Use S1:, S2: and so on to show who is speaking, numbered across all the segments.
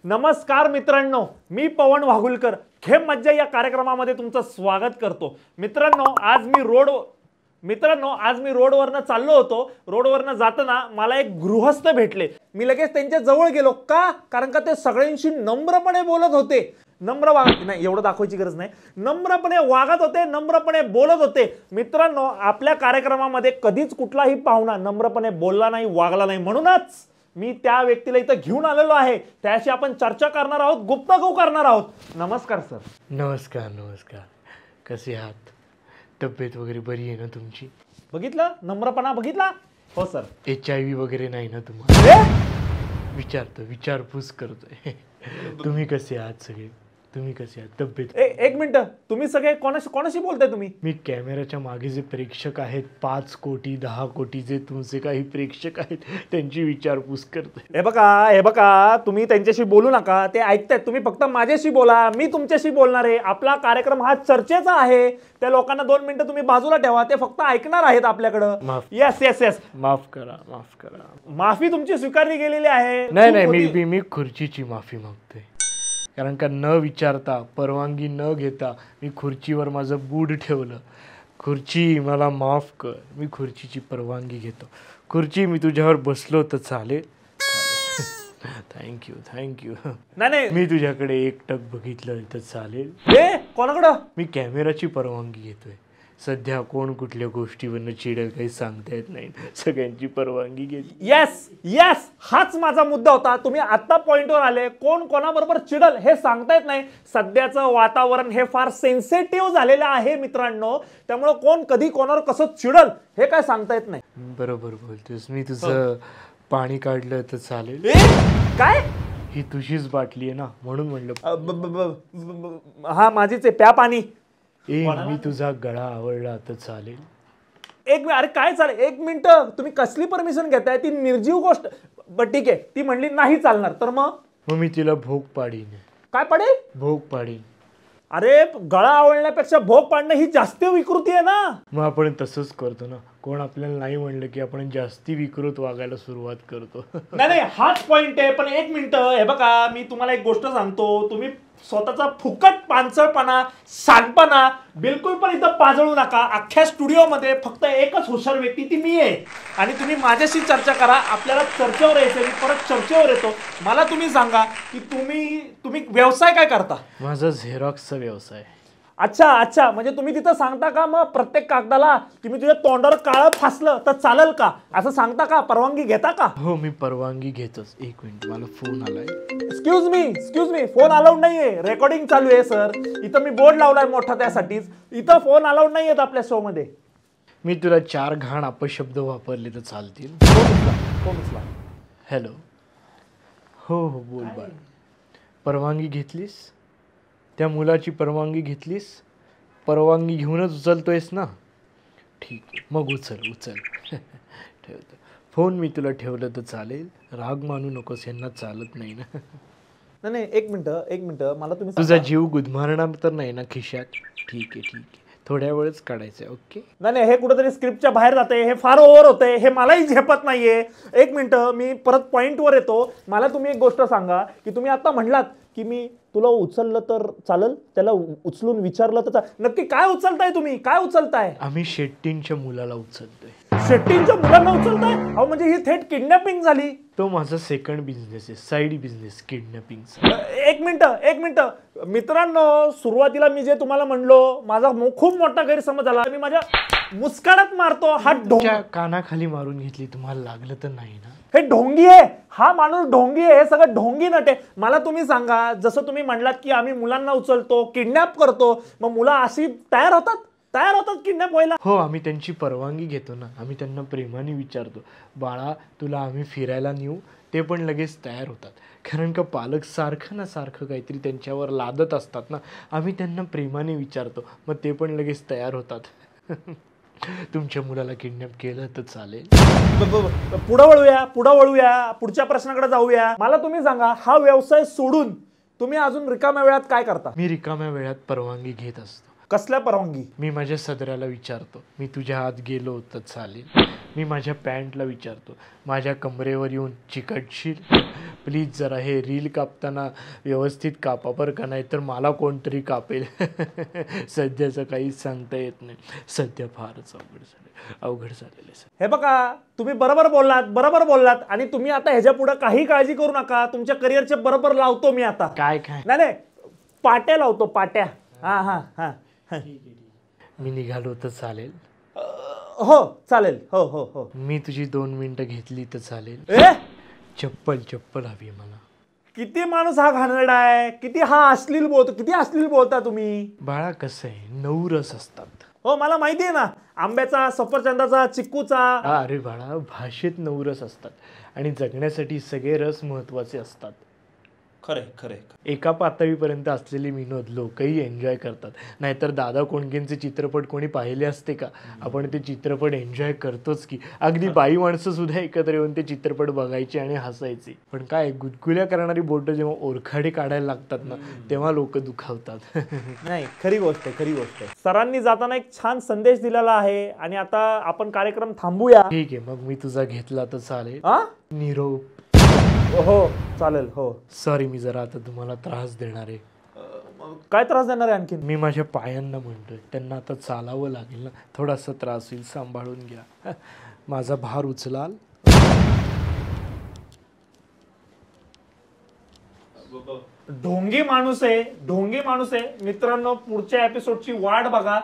S1: नमस्कार मित्रांनो, मी पवन वाघुलकर खेम मज्जा या कार्यक्रमामध्ये तुमचं स्वागत करतो। मित्रांनो आज मी रोडवरनं चाललो होतो। रोडवरनं जाताना मला एक गृहस्थ भेटले। मी लगेच त्यांच्या जवळ गेलो का, कारण का ते सगळ्यांशी नम्रपणे बोलत होते। नम्र वागत नाही, एवढं दाखवायची गरज नाही, नम्रपणे वागत होते, नम्रपणे बोलत होते। मित्रांनो, आपल्या कार्यक्रमामध्ये कधीच कुठलाही पाहुणा नम्रपणे बोलला नाही, वागला नाही, म्हणूनच मी त्या व्यक्तीला इथं घेऊन आलेलो आहे। त्याशी आपण चर्चा करणार आहोत, गुप्तगू करणार आहोत। नमस्कार सर।
S2: नमस्कार नमस्कार, कसे आहात? तब्येत वगैरे बरी आहे ना तुमची?
S1: बघितलं नम्रपणा, बघितला? हो सर।
S2: HIV वगैरे नाही ना तुम्हाला? विचारतो, विचारपूस करतोय। तुम्ही कसे आहात सगळे? तुम्ही कसे आहात? तब्येत?
S1: एक मिनिट, तुम्ही सगळे कोणाशी बोलताय तुम्ही?
S2: मी कॅमेराच्या मागे जे प्रेक्षक आहेत, 5 कोटी 10 कोटी जे तुमचे काही प्रेक्षक आहेत, त्यांची विचारपूस करतोय।
S1: हे बघा, तुम्ही त्यांच्याशी बोलू नका, ते ऐकतायत। तुम्ही फक्त माझ्याशी बोला, मी तुमच्याशी बोलणार आहे। आपला कार्यक्रम हा चर्चेचा आहे। त्या लोकांना 2 मिनिटं तुम्ही बाजूला ठेवा, ते फक्त ऐकणार आहेत आपल्याकडं। यस,
S2: माफ करा।
S1: माफी तुमची स्वीकारली गेलेली आहे।
S2: नाही, मी खुर्चीची माफी मागतोय, कारण का न विचारता, परवानगी न घेता मी खुर्चीवर माझं बूट ठेवलं। खुर्ची मला माफ कर, मी खुर्चीची परवानगी घेतो। खुर्ची, मी तुझ्यावर बसलो तर चालेल? थँक्यू।
S1: नाही,
S2: मी तुझ्याकडे एकटक बघितलं तर चालेल?
S1: कोणाकडं?
S2: मी कॅमेराची परवानगी घेतोय। सध्या कोण कुठल्या गोष्टीवरनं चिडेल काही सांगता येत नाही, सगळ्यांची परवानगी घेतली।
S1: यस, हाच माझा मुद्दा होता। तुम्ही आता पॉइंटवर आले। कोण कोणाबरोबर चिडल हे सांगता येत नाही। सध्याचं वातावरण हे फार सेन्सिटिव्ह झालेलं आहे मित्रांनो, त्यामुळे कोण कधी कोणावर कसं चिडल हे काय सांगता येत नाही।
S2: बरोबर बोलतोस। मी तुझं पाणी काढलं तर चालेल?
S1: काय?
S2: ही तुझीच बाटली आहे ना, म्हणून म्हणलं।
S1: हा, माझीच आहे, प्या पाणी।
S2: मी तुझा गळा आवडला तर चालेल?
S1: अरे काय चालेल? 1 मिनिट, तुम्ही कसली परमिशन घेताय? ती निर्जीव गोष्ट। बट ठीक आहे, ती म्हणली नाही चालणार तर मग
S2: मी तिला भोग पाडीन।
S1: काय पडेल?
S2: भोग पाडीन।
S1: अरे, गळा आवडण्यापेक्षा भोग पाडणं ही जास्त विकृती आहे ना।
S2: मग आपण तसंच करतो ना, कोण आपल्याला नाही म्हणलं की आपण जास्ती विकृत वागायला सुरुवात करतो।
S1: नाही, हाच पॉइंट आहे। पण 1 मिनिट, हे बघा, मी तुम्हाला एक गोष्ट सांगतो, तुम्ही स्वतःचा फुकट पांचळपणा, सांडपणा बिलकुल पण इथं पाजळू नका। अख्ख्या स्टुडिओमध्ये फक्त एकच हुशार व्यक्ती, ती मी आहे। आणि तुम्ही माझ्याशी चर्चा करा। आपल्याला चर्चेवर यायचं, मी परत चर्चेवर येतो। मला तुम्ही सांगा की तुम्ही व्यवसाय काय करता?
S2: माझा झेरॉक्सचा व्यवसाय।
S1: अच्छा, म्हणजे तुम्ही तिथं सांगता का मग प्रत्येक कागदाला की मी तुझ्या तोंडावर काळं फासलं तर चालेल का, असं सांगता का? परवानगी घेता का?
S2: हो, मी परवानगी घेतोच। 1 मिनिट, मला फोन आलाय।
S1: एक्सक्यूज मी, फोन अलाउड नाहीये, रेकॉर्डिंग चालू आहे सर। इथं मी बोर्ड लावलाय मोठा, त्यासाठीच इथं फोन अलाउड नाहीयेत आपल्या शो मध्ये।
S2: मी तुला 4 घाण अपशब्द वापरले तर चालतील? हॅलो, हो बोल बाळ। परवानगी घेतलीस? त्या मुलाची परवानगी घेतलीस? परवानगी घेऊनच उचलतोयस ना? ठीक आहे, मग उचल। ठेवतो फोन। मी तुला ठेवलं तर चालेल? राग मानू नकोस, यांना चालत नाही ना।
S1: नाही, एक मिनिट, मला तुम्ही
S2: तुझा जीव गुदमारणार तर नाही ना खिशात? ठीक आहे, थोड्या वेळच काढायचंय। ओके?
S1: नाही, हे कुठेतरी स्क्रिप्टच्या बाहेर जाते, हे फार ओव्हर होतंय, हे मलाही झेपत नाहीये। 1 मिनिट, मी परत पॉइंटवर येतो। मला तुम्ही एक गोष्ट सांगा की तुम्ही आता म्हणलात की मी तुला उचललं तर चालेल, त्याला उचलून विचारलं तर नक्की काय उचलताय तुम्ही? काय उचलताय?
S2: आम्ही शेट्टींच्या मुलाला उचलतोय।
S1: शेट्टींच्या मुलांना उचलताय? अहो, म्हणजे ही थेट किडनॅपिंग झाली।
S2: तो माझा सेकंड बिझनेस आहे, साईड बिझनेस, किडनॅपिंगचा।
S1: एक मिनिट मित्रांनो, सुरुवातीला मी जे तुम्हाला म्हणलो, माझा खूप मोठा गैरसमज झाला। मी माझ्या मुस्कानात मारतो, हा ढोंगी
S2: कानाखाली मारून घेतली, तुम्हाला लागलं तर नाही ना?
S1: हे ढोंगी आहे, हा माणूस ढोंगी आहे, हे सगळं ढोंगी नट आहे। मला तुम्ही सांगा, जसं तुम्ही म्हणलात की आम्ही मुलांना उचलतो, किडनॅप करतो, मग मुलं अशी तयार होतात किडनॅप व्हायला?
S2: हो, आम्ही त्यांची परवानगी घेतो ना। आम्ही त्यांना प्रेमाने विचारतो, बाळा तुला आम्ही फिरायला नेऊ? ते पण लगेच तयार होतात, कारण का पालक सारखं काहीतरी त्यांच्यावर लादत असतात ना। आम्ही त्यांना प्रेमाने विचारतो, मग ते पण लगेच तयार होतात। तुमच्या मुलाला किडनॅप केलं तर चालेल?
S1: पुढे वळूया, पुढच्या प्रश्नाकडे जाऊया। मला तुम्ही सांगा, हा व्यवसाय सोडून तुम्ही अजून रिकाम्या वेळात काय करता?
S2: मी रिकाम्या वेळात परवानगी घेत असतो।
S1: कसल्या परवानगी?
S2: मी माझ्या सदऱ्याला विचारतो, मी तुझ्या आत गेलो तर चालेल. मी माझ्या पॅन्टला विचारतो, माझ्या कमरेवर येऊन चिकटशील? प्लीज जरा हे रील कापताना व्यवस्थित कापा बरं का, नाही तर मला कोणतरी कापेल. सध्याचं काहीच सांगता येत नाही. सध्या फारच अवघड झालेलं आहे.
S1: हे बघा, तुम्ही बरोबर बोललात आणि तुम्ही आता ह्याच्या पुढे काही काळजी करू नका. तुमच्या करिअरचे बरोबर लावतो मी आता.
S2: काय
S1: नाही पाट्या लावतो, पाट्या. हा हा हा.
S2: मी निघालो तर चालेल?
S1: हो चालेल. हो हो हो.
S2: मी तुझी 2 मिनिटं घेतली तर चालेल? चप्पल हवी मला.
S1: किती माणूस हा घाणेरडा आहे, किती अश्लील बोलता तुम्ही.
S2: बाळा कसं आहे, 9 रस असतात.
S1: हो मला माहिती आहे ना, आंब्याचा, सफरचंदाचा, चिक्कूचा.
S2: अरे बाळा, भाषेत 9 रस असतात आणि जगण्यासाठी सगळे रस महत्वाचे असतात.
S1: खरे.
S2: एका पातळीपर्यंत असलेले विनोद लोकही एन्जॉय करतात. नाहीतर दादा कोंडकेंचे चित्रपट कोणी पाहिले असते का? आपण ते चित्रपट एन्जॉय करतोच की. अगदी बाई माणसं सुद्धा एकत्र येऊन ते चित्रपट बघायचे आणि हसायचे. पण काय, गुदगुल्या करणारी बोटं जेव्हा ओरखाडे काढायला लागतात ना, तेव्हा लोक दुखावतात.
S1: नाही, खरी गोष्ट आहे. सरांनी जाताना एक छान संदेश दिलेला आहे आणि आता आपण कार्यक्रम थांबूया.
S2: ठीक आहे, मग मी तुझा घेतला तर चालेल? निरोप.
S1: हो चालेल. हो
S2: सॉरी, मी जरा आता तुम्हाला त्रास देणार आहे.
S1: काय त्रास देणार आहे आणखी?
S2: मी माझ्या पायांना म्हणतोय, त्यांना आता चालावं लागेल ना, थोडासा त्रास होईल, सांभाळून घ्या. माझा भार उचलाल?
S1: ढोंगी माणूस आहे मित्रांनो. पुढच्या एपिसोडची वाट बघा.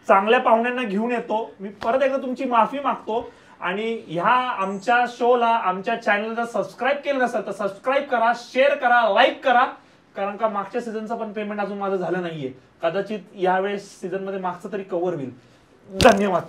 S1: चांगल्या पाहुण्यांना घेऊन येतो. मी परत एकदा तुमची माफी मागतो आणि ह्या आमच्या शोला, आमच्या चॅनलला सबस्क्राईब केलं नसेल तर सबस्क्राईब करा, शेअर करा, लाईक करा. कारण का मागच्या सीझनचं पण पेमेंट अजून माझं झालं नाहीये. कदाचित यावेळेस सीझन मध्ये मागचं तरी कव्हर होईल. धन्यवाद.